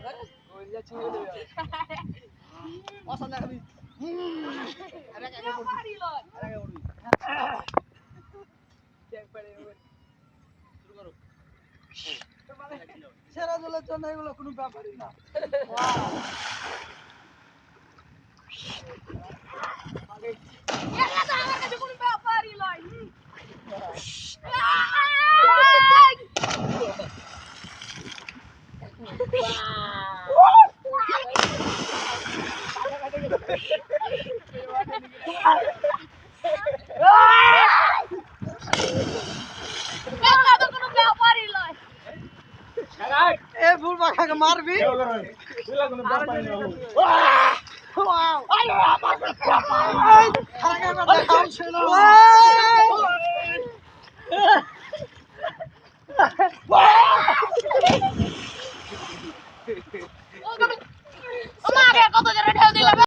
কইলা চুই দেবে পছন্দ খাবি আরে কাকে পড়বি আরে কাকে পড়বি চেক পড়ে শুরু করো সেরা দলের জন্য এগুলো কোনো ব্যাপারই না এলা তো আমার কাছে কোনো ব্যাপারই নয় এ ভুল পাখাকে মারবি কত জোরে ঢেউ দিলাম